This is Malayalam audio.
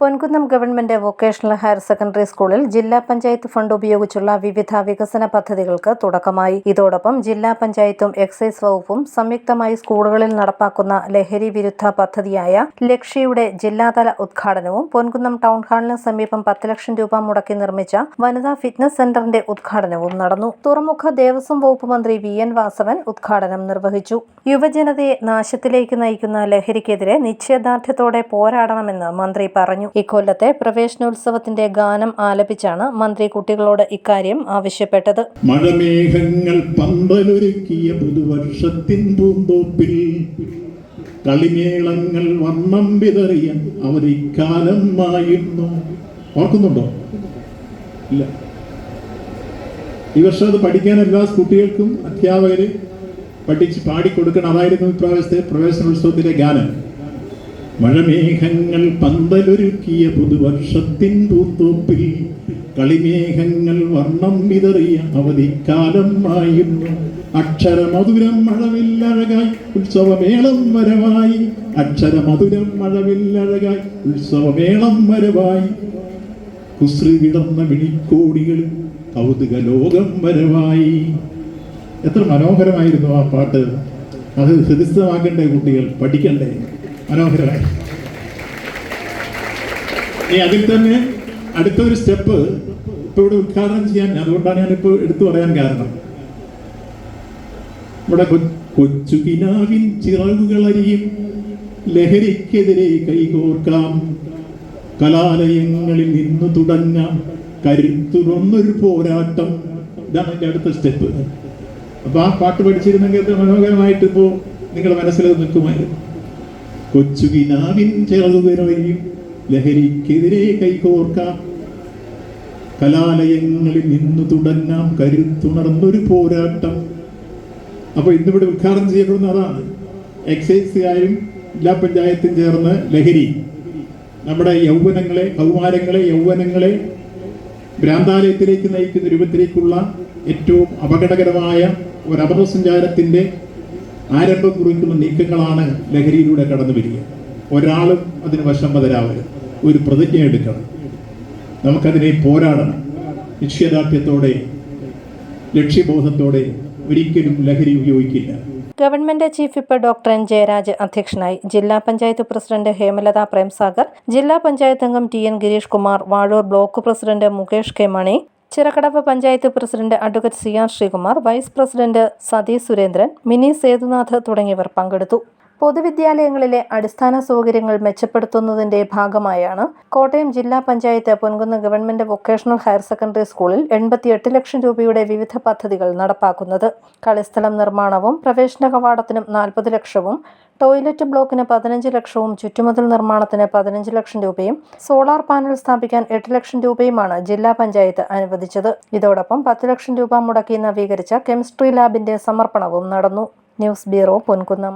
Ponkunnam government vocational higher secondary സ്കൂളിൽ ജില്ലാ പഞ്ചായത്ത് ഫണ്ട് ഉപയോഗിച്ചുള്ള വിവിധ വികസന പദ്ധതികൾക്ക് തുടക്കമായി. ഇതോടൊപ്പം ജില്ലാ പഞ്ചായത്തും എക്സൈസ് വകുപ്പും സംയുക്തമായി സ്കൂളുകളിൽ നടപ്പാക്കുന്ന ലഹരി വിരുദ്ധ പദ്ധതിയായ ലക്ഷ്യയുടെ ജില്ലാതല ഉദ്ഘാടനവും പൊൻകുന്നം ടൗൺ ഹാളിന് സമീപം 10 ലക്ഷം രൂപ മുടക്കി നിർമ്മിച്ച വനിതാ ഫിറ്റ്നസ് സെന്ററിന്റെ ഉദ്ഘാടനവും നടന്നു. തുറമുഖ ദേവസ്വം വകുപ്പ് മന്ത്രി VN വാസവൻ ഉദ്ഘാടനം നിർവഹിച്ചു. യുവജനതയെ നാശത്തിലേക്ക് നയിക്കുന്ന ലഹരിക്കെതിരെ നിശ്ചയദാർഢ്യത്തോടെ പോരാടണമെന്ന് മന്ത്രി പറഞ്ഞു. ഇക്കൊല്ലത്തെ പ്രവേശനോത്സവത്തിന്റെ ഗാനം ആലപിച്ചാണ് മന്ത്രി കുട്ടികളോട് ഇക്കാര്യം ആവശ്യപ്പെട്ടത്. മഴമേഘങ്ങൾ പന്തലൊരുക്കിയ പുതുവർഷത്തിൻ പൂന്തോപ്പിൽ കളിമേളങ്ങൾ വർണ്ണം വിതറിയ അവധിക്കാലമായിരുന്നു. ഓർക്കുന്നുണ്ടോ? ഇല്ല. ഈ വർഷം അത് പഠിക്കാൻ എല്ലാ കുട്ടികൾക്കും അധ്യാപകര് പഠിച്ച് പാടിക്കൊടുക്കണം. അതായിരുന്നു ഇപ്രാവശ്യത്തെ പ്രവേശനോത്സവത്തിലെ ഗാനം. മഴമേഘങ്ങൾ പന്തലൊരുക്കിയ പുതുവർഷത്തിൻ പൂന്തോപ്പിൽ കളിമേഘങ്ങൾ വർണ്ണം വിതറിയ അവധിക്കാലമായിരുന്നു. അക്ഷരമധുരം മഴവില്ലഴകായി ഉത്സവമേളം വരവായി. അക്ഷരമധുരം മഴവില്ലഴകായി ഉത്സവമേളം വരവായി. കുസൃതി വിടർന്ന വിളിക്കോടികളിൽ കൗതുക ലോകം വരവായി. എത്ര മനോഹരമായിരുന്നു ആ പാട്ട്. അത് ഹൃദയസ്ഥമാക്കണ്ടേ കുട്ടികൾ, പഠിക്കണ്ടേ? മനോഹരമായി. അതിൽ തന്നെ അടുത്തൊരു സ്റ്റെപ്പ് ഇപ്പൊ ഇവിടെ ഉദ്ഘാടനം ചെയ്യാൻ, അതുകൊണ്ടാണ് ഞാനിപ്പോൾ എടുത്തു പറയാൻ കാരണം, ഇവിടെ കൊച്ചു കിനാവിൻ ചിറകുകളരിയും ലഹരിക്കെതിരെ കൈകോർക്കാം, കലാലയങ്ങളിൽ നിന്ന് തുടങ്ങാം കരുത്തുറന്നൊരു പോരാട്ടം. ഇതാണ് എൻ്റെ അടുത്ത സ്റ്റെപ്പ്. അപ്പൊ ആ പാട്ട് പഠിച്ചിരുന്നെങ്കിൽ എത്ര മനോഹരമായിട്ട് ഇപ്പോ നിങ്ങളുടെ മനസ്സിൽ നിൽക്കുമായിരുന്നു. കൊച്ചുകിനാവിൻ ചിറകുകളരിയും ലഹരിക്കെതിരെ കൈകോർക്കാം, കലാലയങ്ങളിൽ നിന്ന് തുടങ്ങാം കരുത്തുണർന്നൊരു പോരാട്ടം. അപ്പൊ ഇന്നിവിടെ ഉദ്ഘാടനം ചെയ്യപ്പെടുന്ന അതാണ്. എക്സൈസുകാരും ജില്ലാ പഞ്ചായത്തും ചേർന്ന് ലഹരി നമ്മുടെ യൗവനങ്ങളെ, കൗമാരങ്ങളെ, യൗവനങ്ങളെ ഭ്രാന്താലയത്തിലേക്ക് നയിക്കുന്ന രൂപത്തിലേക്കുള്ള ഏറ്റവും അപകടകരമായ ഒരു അപകടസഞ്ചാരത്തിന്റെ ആരംഭം കുറിക്കുന്ന നീക്കങ്ങളാണ് ലഹരിയിലൂടെ കടന്നു വരിക. ഒരാളും അതിന് വശംവദരാവരുത്. ഒരു പ്രതിജ്ഞ എടുക്കണം. നമുക്കതിനെ പോരാടണം. നിശ്ചയദാർഢ്യത്തോടെ, ലക്ഷ്യബോധത്തോടെ ഒരിക്കലും ലഹരി ഉപയോഗിക്കില്ല. Government chief whip doctor N. Jayaraj അധ്യക്ഷനായി. ജില്ലാ പഞ്ചായത്ത് പ്രസിഡന്റ് ഹേമലത പ്രേംസാഗർ, ജില്ലാ പഞ്ചായത്ത് അംഗം TN Girish Kumar, Vazhoor block president Mukesh K. Mani, Chirakkadavu panchayat president advocate CR Sreekumar, vice president Sathi Surendran, Mini Sethunath തുടങ്ങിയവർ പങ്കെടുത്തു. പൊതുവിദ്യാലയങ്ങളിലെ അടിസ്ഥാന സൗകര്യങ്ങൾ മെച്ചപ്പെടുത്തുന്നതിന്റെ ഭാഗമായാണ് കോട്ടയം ജില്ലാ panchayat Ponkunnam government vocational higher secondary സ്കൂളിൽ 88 ലക്ഷം രൂപയുടെ വിവിധ പദ്ധതികൾ നടപ്പാക്കുന്നത്. കളിസ്ഥലം നിർമ്മാണവും പ്രവേശന കവാടത്തിനും 40 ലക്ഷവും, ടോയ്ലറ്റ് ബ്ലോക്കിന് 15 ലക്ഷവും, ചുറ്റുമതിൽ നിർമ്മാണത്തിന് 15 ലക്ഷം രൂപയും, സോളാർ പാനൽ സ്ഥാപിക്കാൻ 8 ലക്ഷം രൂപയുമാണ് ജില്ലാ പഞ്ചായത്ത് അനുവദിച്ചത്. ഇതോടൊപ്പം 10 ലക്ഷം രൂപ മുടക്കി നവീകരിച്ച കെമിസ്ട്രി ലാബിന്റെ സമർപ്പണവും നടന്നു. News bureau, Ponkunnam.